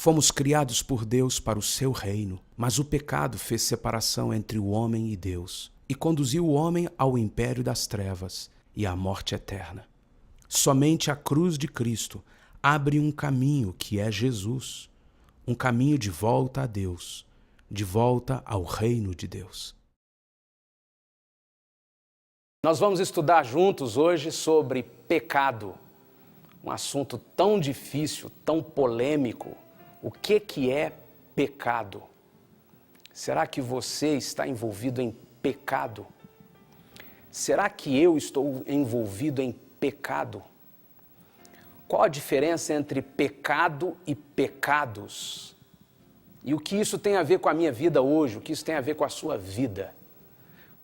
Fomos criados por Deus para o seu reino, mas o pecado fez separação entre o homem e Deus e conduziu o homem ao império das trevas e à morte eterna. Somente a cruz de Cristo abre um caminho que é Jesus, um caminho de volta a Deus, de volta ao reino de Deus. Nós vamos estudar juntos hoje sobre pecado, um assunto tão difícil, tão polêmico. O que é pecado? Será que você está envolvido em pecado? Será que eu estou envolvido em pecado? Qual a diferença entre pecado e pecados? E o que isso tem a ver com a minha vida hoje? O que isso tem a ver com a sua vida?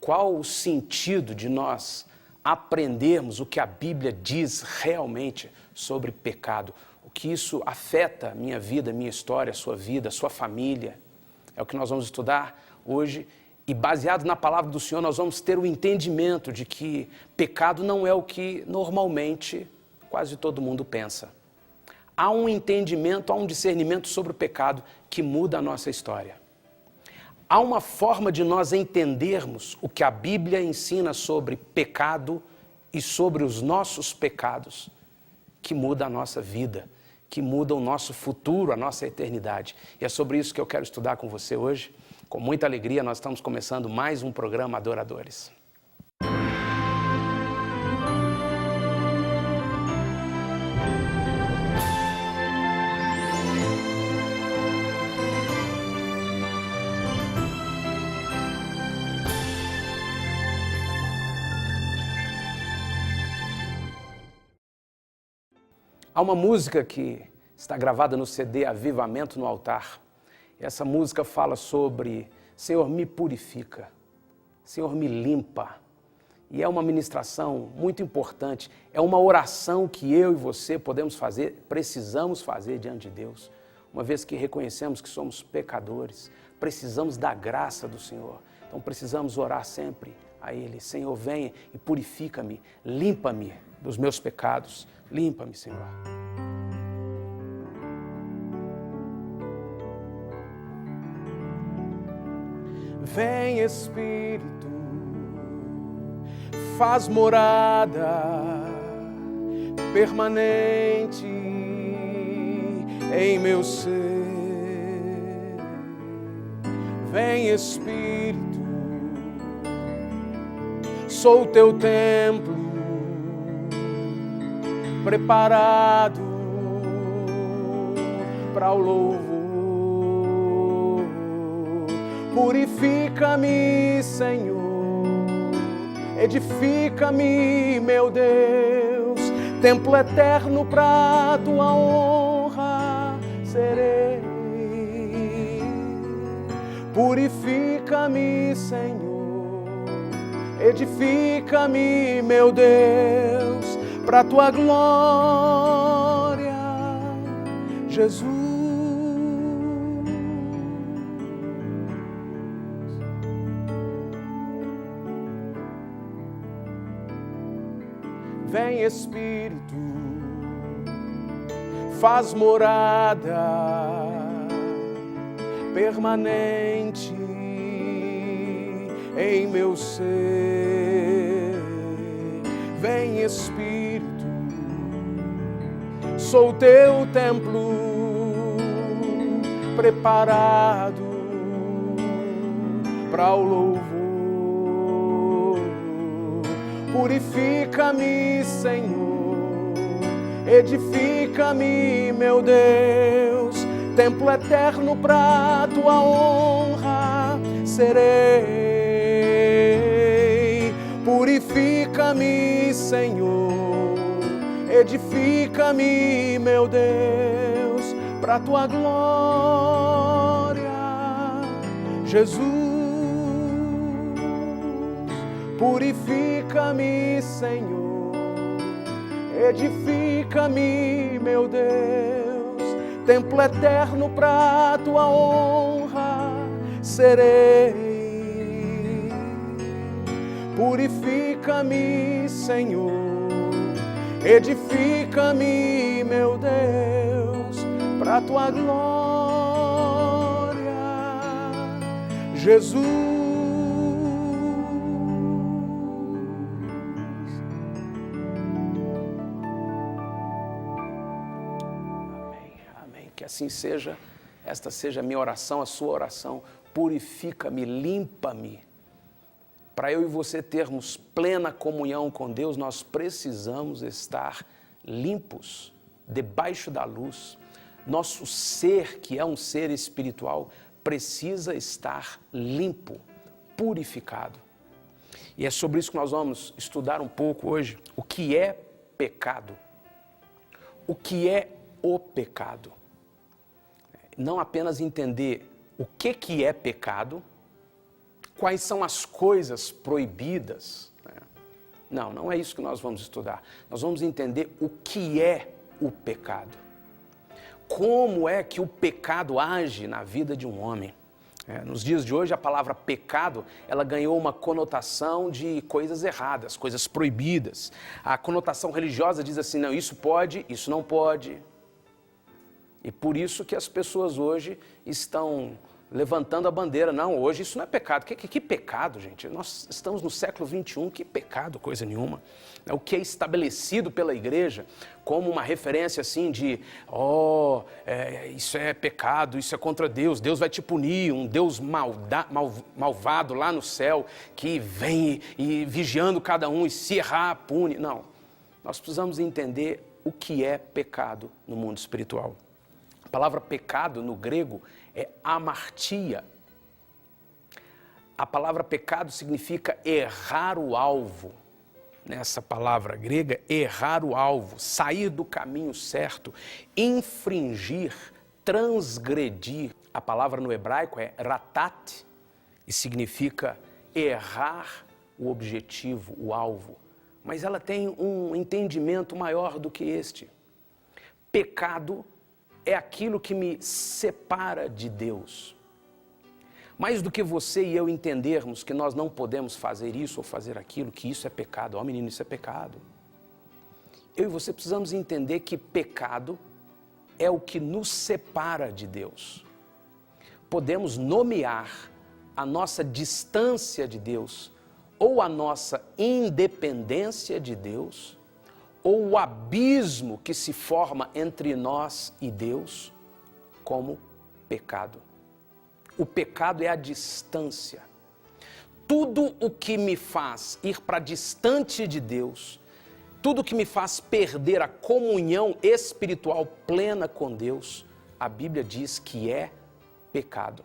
Qual o sentido de nós aprendermos o que a Bíblia diz realmente sobre pecado? O que isso afeta a minha vida, a minha história, a sua vida, a sua família? É o que nós vamos estudar hoje. E baseado na palavra do Senhor, nós vamos ter o entendimento de que pecado não é o que normalmente quase todo mundo pensa. Há um entendimento, há um discernimento sobre o pecado que muda a nossa história. Há uma forma de nós entendermos o que a Bíblia ensina sobre pecado e sobre os nossos pecados, que muda a nossa vida, que muda o nosso futuro, a nossa eternidade. E é sobre isso que eu quero estudar com você hoje. Com muita alegria, nós estamos começando mais um programa Adoradores. Há uma música que está gravada no CD Avivamento no Altar. Essa música fala sobre Senhor, me purifica, Senhor, me limpa. E é uma ministração muito importante, é uma oração que eu e você podemos fazer, precisamos fazer diante de Deus, uma vez que reconhecemos que somos pecadores, precisamos da graça do Senhor. Então precisamos orar sempre a Ele. Senhor, venha e purifica-me, limpa-me dos meus pecados. Limpa-me, Senhor. Vem, Espírito, faz morada permanente em meu ser. Vem, Espírito, sou teu templo preparado para o louvor. Purifica-me, Senhor, edifica-me, meu Deus, templo eterno para tua honra serei. Purifica-me, Senhor, edifica-me, meu Deus, para tua glória, Jesus. Vem, Espírito, faz morada permanente em meu ser. Vem, Espírito, sou teu templo preparado para o louvor. Purifica-me, Senhor, edifica-me, meu Deus, templo eterno para tua honra serei. Purifica-me, Senhor, edifica-me, meu Deus, para tua glória, Jesus. Purifica-me, Senhor, edifica-me, meu Deus, templo eterno para tua honra serei. Purifica-me, Senhor, edifica-me, meu Deus, para a tua glória, Jesus. Amém, amém. Que assim seja, esta seja a minha oração, a sua oração. Purifica-me, limpa-me. Para eu e você termos plena comunhão com Deus, nós precisamos estar limpos, debaixo da luz. Nosso ser, que é um ser espiritual, precisa estar limpo, purificado. E é sobre isso que nós vamos estudar um pouco hoje. O que é pecado? O que é o pecado? Não apenas entender o que é pecado, quais são as coisas proibidas. Não é isso que nós vamos estudar. Nós vamos entender o que é o pecado. Como é que o pecado age na vida de um homem? Nos dias de hoje, a palavra pecado, ela ganhou uma conotação de coisas erradas, coisas proibidas. A conotação religiosa diz assim, não, isso pode, isso não pode. E por isso que as pessoas hoje estão levantando a bandeira. Não, hoje isso não é pecado. Que pecado, gente? Nós estamos no século XXI, que pecado, coisa nenhuma. O que é estabelecido pela igreja como uma referência assim de, isso é pecado, isso é contra Deus, Deus vai te punir, um Deus malvado lá no céu, que vem e vigiando cada um e se errar, pune. Não, nós precisamos entender o que é pecado no mundo espiritual. A palavra pecado no grego é amartia. A palavra pecado significa errar o alvo. Nessa palavra grega, errar o alvo, sair do caminho certo, infringir, transgredir. A palavra no hebraico é ratat e significa errar o objetivo, o alvo. Mas ela tem um entendimento maior do que este. Pecado é aquilo que me separa de Deus. Mais do que você e eu entendermos que nós não podemos fazer isso ou fazer aquilo, que isso é pecado. Menino, isso é pecado. Eu e você precisamos entender que pecado é o que nos separa de Deus. Podemos nomear a nossa distância de Deus, ou a nossa independência de Deus, ou o abismo que se forma entre nós e Deus, como pecado. O pecado é a distância. Tudo o que me faz ir para distante de Deus, tudo o que me faz perder a comunhão espiritual plena com Deus, a Bíblia diz que é pecado.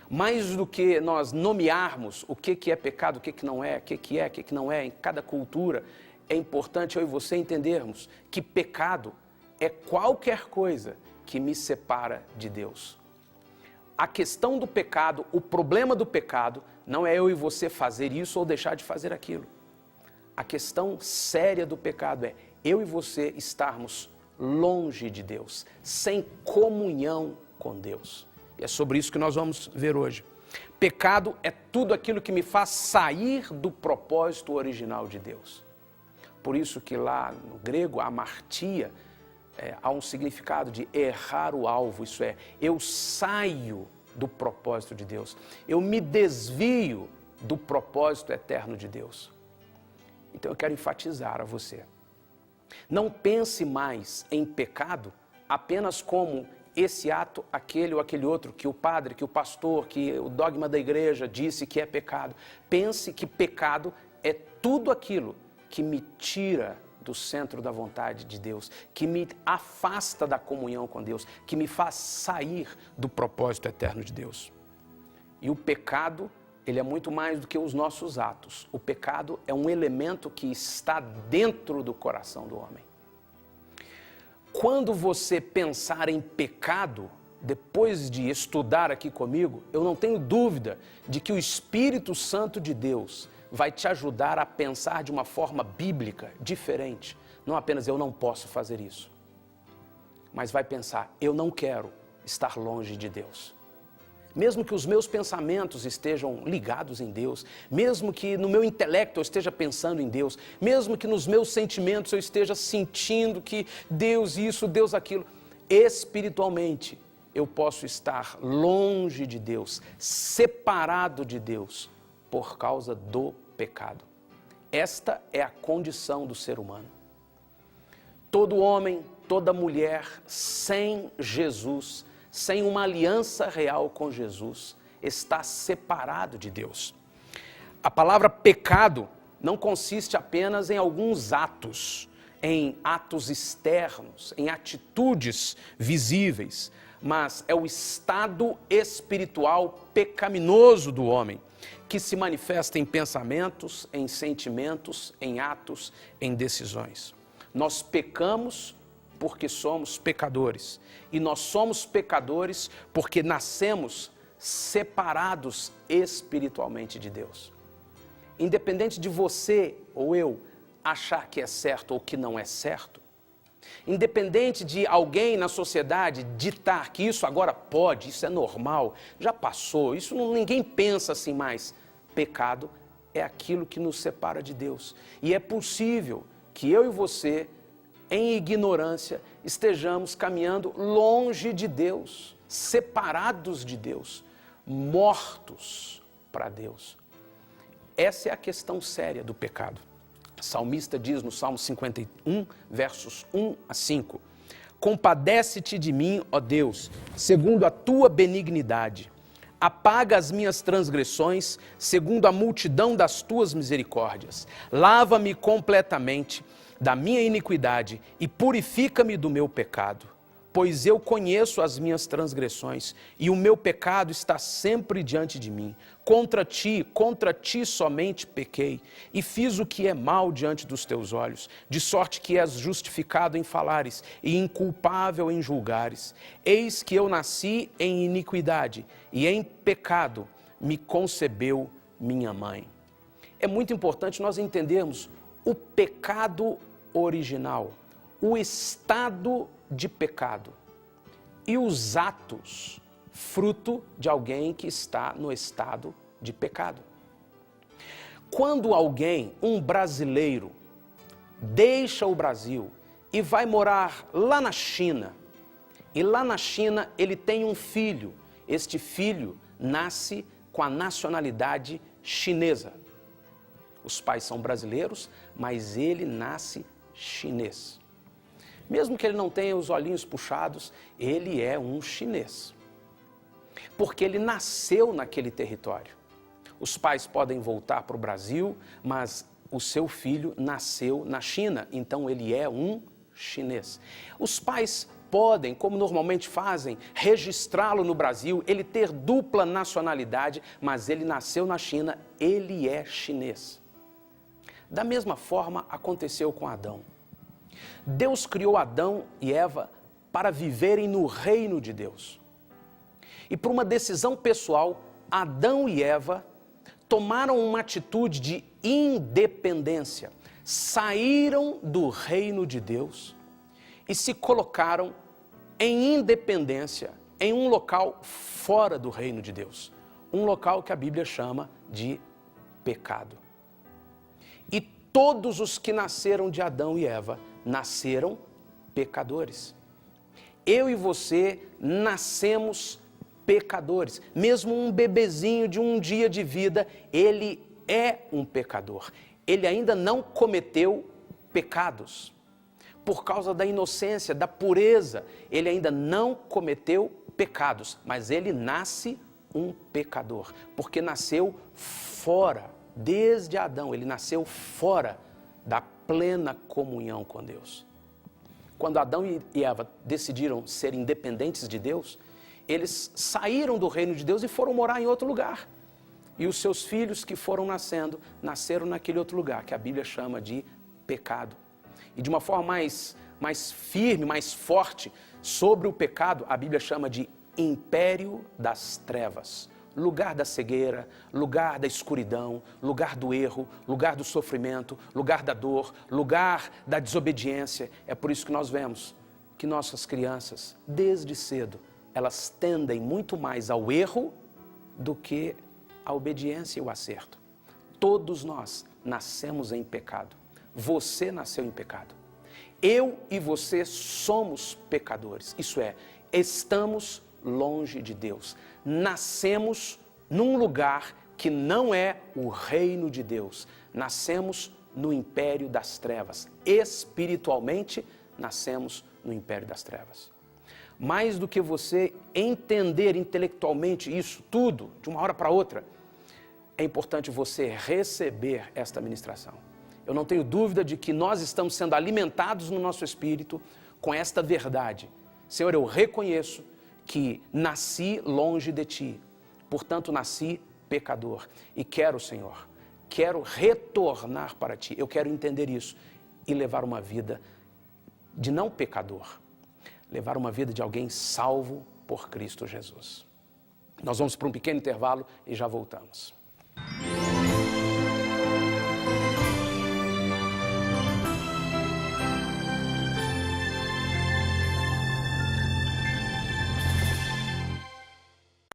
Mais do que nós nomearmos o que é pecado, o que não é, o que não é em cada cultura, é importante eu e você entendermos que pecado é qualquer coisa que me separa de Deus. A questão do pecado, o problema do pecado, não é eu e você fazer isso ou deixar de fazer aquilo. A questão séria do pecado é eu e você estarmos longe de Deus, sem comunhão com Deus. E é sobre isso que nós vamos ver hoje. Pecado é tudo aquilo que me faz sair do propósito original de Deus. Por isso que lá no grego, a amartia, há um significado de errar o alvo, isso é, eu saio do propósito de Deus, eu me desvio do propósito eterno de Deus. Então eu quero enfatizar a você, não pense mais em pecado apenas como esse ato, aquele ou aquele outro, que o padre, que o pastor, que o dogma da igreja disse que é pecado. Pense que pecado é tudo aquilo que me tira do centro da vontade de Deus, que me afasta da comunhão com Deus, que me faz sair do propósito eterno de Deus. E o pecado, ele é muito mais do que os nossos atos. O pecado é um elemento que está dentro do coração do homem. Quando você pensar em pecado, depois de estudar aqui comigo, eu não tenho dúvida de que o Espírito Santo de Deus vai te ajudar a pensar de uma forma bíblica, diferente. Não apenas eu não posso fazer isso, mas vai pensar, eu não quero estar longe de Deus. Mesmo que os meus pensamentos estejam ligados em Deus, mesmo que no meu intelecto eu esteja pensando em Deus, mesmo que nos meus sentimentos eu esteja sentindo que Deus isso, Deus aquilo, espiritualmente eu posso estar longe de Deus, separado de Deus, por causa do pecado. Esta é a condição do ser humano. Todo homem, toda mulher sem Jesus, sem uma aliança real com Jesus, está separado de Deus. A palavra pecado não consiste apenas em alguns atos, em atos externos, em atitudes visíveis, mas é o estado espiritual pecaminoso do homem, que se manifesta em pensamentos, em sentimentos, em atos, em decisões. Nós pecamos porque somos pecadores, e nós somos pecadores porque nascemos separados espiritualmente de Deus. Independente de você ou eu achar que é certo ou que não é certo, independente de alguém na sociedade ditar que isso agora pode, isso é normal, já passou, isso ninguém pensa assim mais. Pecado é aquilo que nos separa de Deus. E é possível que eu e você, em ignorância, estejamos caminhando longe de Deus, separados de Deus, mortos para Deus. Essa é a questão séria do pecado. O salmista diz no Salmo 51, versos 1 a 5, compadece-te de mim, ó Deus, segundo a tua benignidade. Apaga as minhas transgressões, segundo a multidão das tuas misericórdias. Lava-me completamente da minha iniquidade e purifica-me do meu pecado. Pois eu conheço as minhas transgressões e o meu pecado está sempre diante de mim. Contra ti somente pequei e fiz o que é mal diante dos teus olhos, de sorte que és justificado em falares e inculpável em julgares. Eis que eu nasci em iniquidade e em pecado me concebeu minha mãe. É muito importante nós entendermos o pecado original, o estado de pecado e os atos, fruto de alguém que está no estado de pecado. Quando alguém, um brasileiro, deixa o Brasil e vai morar lá na China, e lá na China ele tem um filho, este filho nasce com a nacionalidade chinesa. Os pais são brasileiros, mas ele nasce chinês. Mesmo que ele não tenha os olhinhos puxados, ele é um chinês. Porque ele nasceu naquele território. Os pais podem voltar para o Brasil, mas o seu filho nasceu na China, então ele é um chinês. Os pais podem, como normalmente fazem, registrá-lo no Brasil, ele ter dupla nacionalidade, mas ele nasceu na China, ele é chinês. Da mesma forma aconteceu com Adão. Deus criou Adão e Eva para viverem no reino de Deus. E por uma decisão pessoal, Adão e Eva tomaram uma atitude de independência, saíram do reino de Deus e se colocaram em independência, em um local fora do reino de Deus. Um local que a Bíblia chama de pecado. E todos os que nasceram de Adão e Eva nasceram pecadores. Eu e você nascemos pecadores. Mesmo um bebezinho de um dia de vida, ele é um pecador. Ele ainda não cometeu pecados. Por causa da inocência, da pureza, ele ainda não cometeu pecados, mas ele nasce um pecador, porque nasceu fora, desde Adão, ele nasceu fora da plena comunhão com Deus. Quando Adão e Eva decidiram ser independentes de Deus, eles saíram do reino de Deus e foram morar em outro lugar. E os seus filhos que foram nascendo, nasceram naquele outro lugar, que a Bíblia chama de pecado. E de uma forma mais firme, mais forte, sobre o pecado, a Bíblia chama de império das trevas. Lugar da cegueira, lugar da escuridão, lugar do erro, lugar do sofrimento, lugar da dor, lugar da desobediência. É por isso que nós vemos que nossas crianças, desde cedo, elas tendem muito mais ao erro do que à obediência e o acerto. Todos nós nascemos em pecado. Você nasceu em pecado. Eu e você somos pecadores, isso é, estamos longe de Deus. Nascemos num lugar que não é o reino de Deus. Nascemos no império das trevas. Espiritualmente, nascemos no império das trevas. Mais do que você entender intelectualmente isso tudo, de uma hora para outra, é importante você receber esta ministração. Eu não tenho dúvida de que nós estamos sendo alimentados no nosso espírito com esta verdade. Senhor, eu reconheço que nasci longe de Ti, portanto nasci pecador. E quero, Senhor, quero retornar para Ti. Eu quero entender isso e levar uma vida de não pecador, levar uma vida de alguém salvo por Cristo Jesus. Nós vamos para um pequeno intervalo e já voltamos.